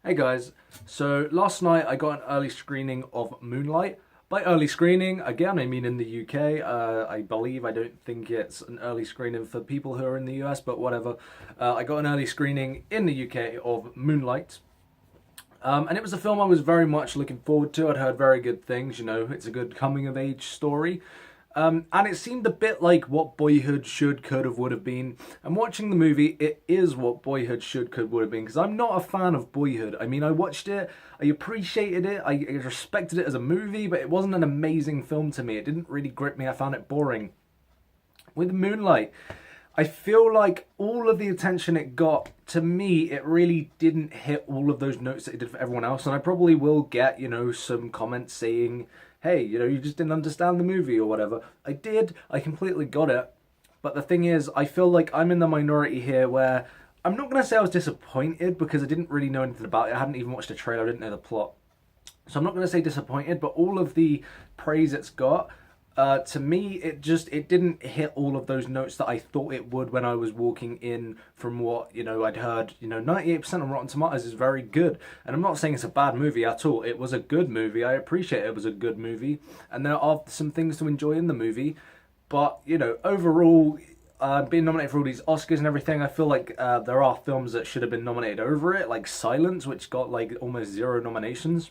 Hey guys, so last night I got an early screening of Moonlight. By early screening, again, I mean in the UK. I believe, I don't think it's an early screening for people who are in the US, but whatever. I got an early screening in the UK of Moonlight. And it was a film I was very much looking forward to. I'd heard very good things, it's a good coming of age story. And it seemed a bit like what Boyhood should, could have, would have been. And watching the movie, it is what Boyhood should, could, would have been. Because I'm not a fan of Boyhood. I mean, I watched it, I appreciated it, I respected it as a movie, but it wasn't an amazing film to me. It didn't really grip me, I found it boring. With Moonlight, I feel like all of the attention it got, to me, it really didn't hit all of those notes that it did for everyone else. And I probably will get, some comments saying, hey, you just didn't understand the movie or whatever. I did. I completely got it. But the thing is, I feel like I'm in the minority here where I'm not going to say I was disappointed because I didn't really know anything about it. I hadn't even watched the trailer. I didn't know the plot. So I'm not going to say disappointed, but all of the praise it's got, to me, it didn't hit all of those notes that I thought it would when I was walking in from what I'd heard. 98% on Rotten Tomatoes is very good, and I'm not saying it's a bad movie at all. It was a good movie. I appreciate it was a good movie, and there are some things to enjoy in the movie. But overall, being nominated for all these Oscars and everything, I feel like there are films that should have been nominated over it, like Silence, which got like almost zero nominations.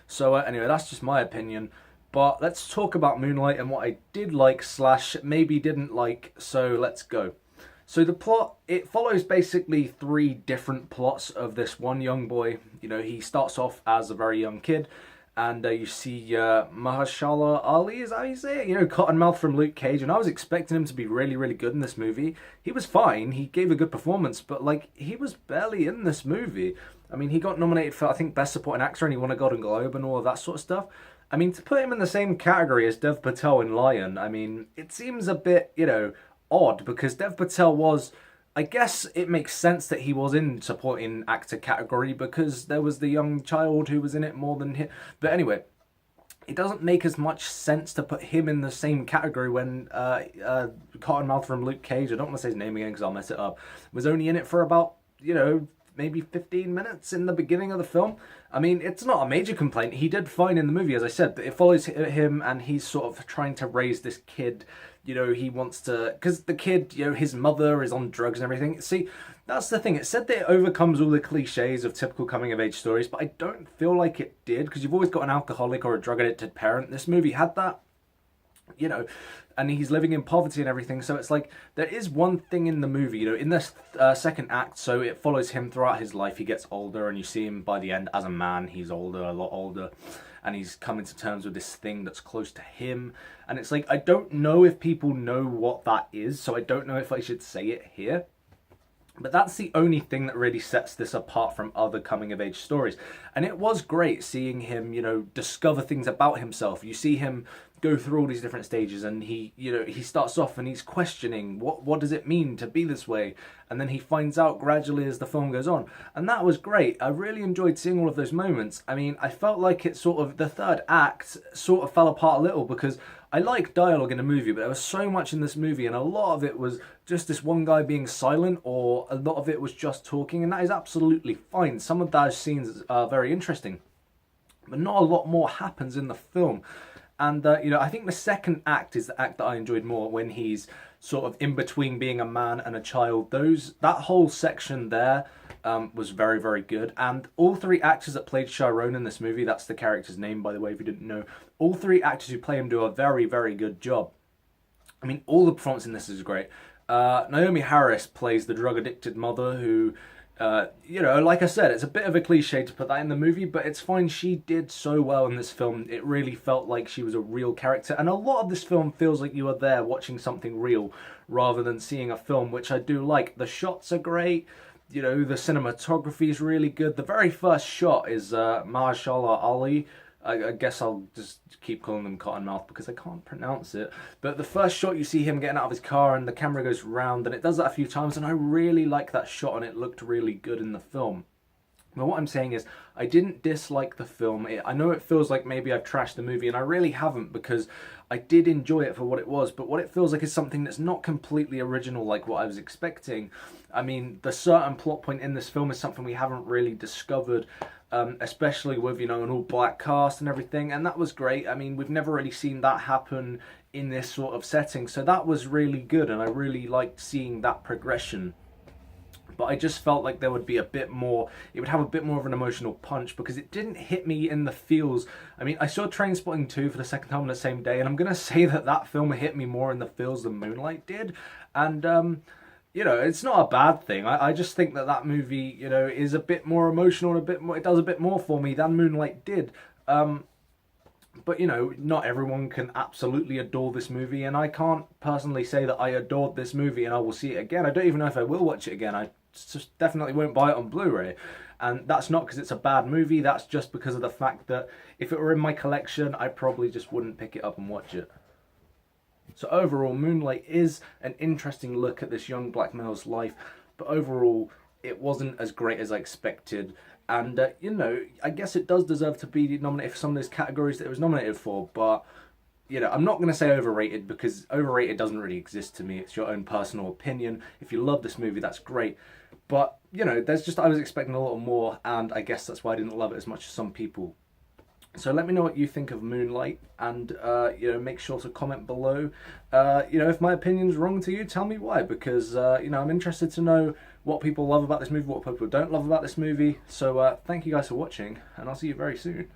So anyway, that's just my opinion. But let's talk about Moonlight and what I did like slash maybe didn't like. So let's go. So the plot, it follows basically three different plots of this one young boy. He starts off as a very young kid, and you see Mahershala Ali, is that how you say it? Cottonmouth from Luke Cage, and I was expecting him to be really, really good in this movie. He was fine, he gave a good performance, but he was barely in this movie. I mean, he got nominated for, I think, Best Supporting Actor, and he won a Golden Globe and all of that sort of stuff. I mean, to put him in the same category as Dev Patel in Lion, I mean, it seems a bit, odd, because Dev Patel was, I guess it makes sense that he was in supporting actor category because there was the young child who was in it more than him. But anyway, it doesn't make as much sense to put him in the same category when Cottonmouth from Luke Cage, I don't want to say his name again because I'll mess it up, was only in it for about, maybe 15 minutes in the beginning of the film. I mean, it's not a major complaint. He did fine in the movie, as I said, but it follows him and he's sort of trying to raise this kid. He wants to, because the kid, his mother is on drugs and everything. See, that's the thing. It said that it overcomes all the cliches of typical coming of age stories, but I don't feel like it did, because you've always got an alcoholic or a drug addicted parent. This movie had that. And he's living in poverty and everything. So it's like, there is one thing in the movie, in this second act, so it follows him throughout his life. He gets older, and you see him by the end as a man. He's older, a lot older, and he's coming to terms with this thing that's close to him. And it's like, I don't know if people know what that is, so I don't know if I should say it here. But that's the only thing that really sets this apart from other coming of age stories. And it was great seeing him, discover things about himself. You see him go through all these different stages, and he starts off and he's questioning what does it mean to be this way, and then he finds out gradually as the film goes on. And that was great. I really enjoyed seeing all of those moments. I mean, I felt like it sort of, the third act sort of fell apart a little, because I like dialogue in a movie, but there was so much in this movie, and a lot of it was just this one guy being silent, or a lot of it was just talking, and that is absolutely fine. Some of those scenes are very interesting, but not a lot more happens in the film. And, I think the second act is the act that I enjoyed more, when he's sort of in between being a man and a child. That whole section there was very, very good. And all three actors that played Chiron in this movie, that's the character's name, by the way, if you didn't know, all three actors who play him do a very, very good job. I mean, all the performance in this is great. Naomi Harris plays the drug-addicted mother who... like I said, it's a bit of a cliche to put that in the movie, but it's fine. She did so well in this film. It really felt like she was a real character, and a lot of this film feels like you are there watching something real rather than seeing a film, which I do like. The shots are great. The cinematography is really good. The very first shot is Mahershala Ali. I guess I'll just keep calling them Cottonmouth because I can't pronounce it. But the first shot, you see him getting out of his car and the camera goes round, and it does that a few times, and I really like that shot, and it looked really good in the film. But what I'm saying is, I didn't dislike the film. I know it feels like maybe I've trashed the movie, and I really haven't, because I did enjoy it for what it was. But what it feels like is something that's not completely original like what I was expecting. I mean, the certain plot point in this film is something we haven't really discovered, especially with, you know, an all-black cast and everything, and that was great. I mean, we've never really seen that happen in this sort of setting, so that was really good, and I really liked seeing that progression. But I just felt like there would be a bit more, it would have a bit more of an emotional punch, because it didn't hit me in the feels. I mean, I saw Trainspotting 2 for the second time on the same day, and I'm going to say that that film hit me more in the feels than Moonlight did. And, you know, it's not a bad thing. I just think that that movie, you know, is a bit more emotional and a bit more, it does a bit more for me than Moonlight did. But, you know, not everyone can absolutely adore this movie, and I can't personally say that I adored this movie and I will see it again. I don't even know if I will watch it again. I just definitely won't buy it on Blu-ray. And that's not because it's a bad movie, that's just because of the fact that if it were in my collection, I probably just wouldn't pick it up and watch it. So overall, Moonlight is an interesting look at this young black male's life, but overall, it wasn't as great as I expected. And, you know, I guess it does deserve to be nominated for some of those categories that it was nominated for, but, you know, I'm not going to say overrated, because overrated doesn't really exist to me. It's your own personal opinion. If you love this movie, that's great. But, you know, there's just, I was expecting a little more, and I guess that's why I didn't love it as much as some people. So let me know what you think of Moonlight, and, you know, make sure to comment below. You know, if my opinion's wrong to you, tell me why, because, you know, I'm interested to know what people love about this movie, what people don't love about this movie. So thank you guys for watching, and I'll see you very soon.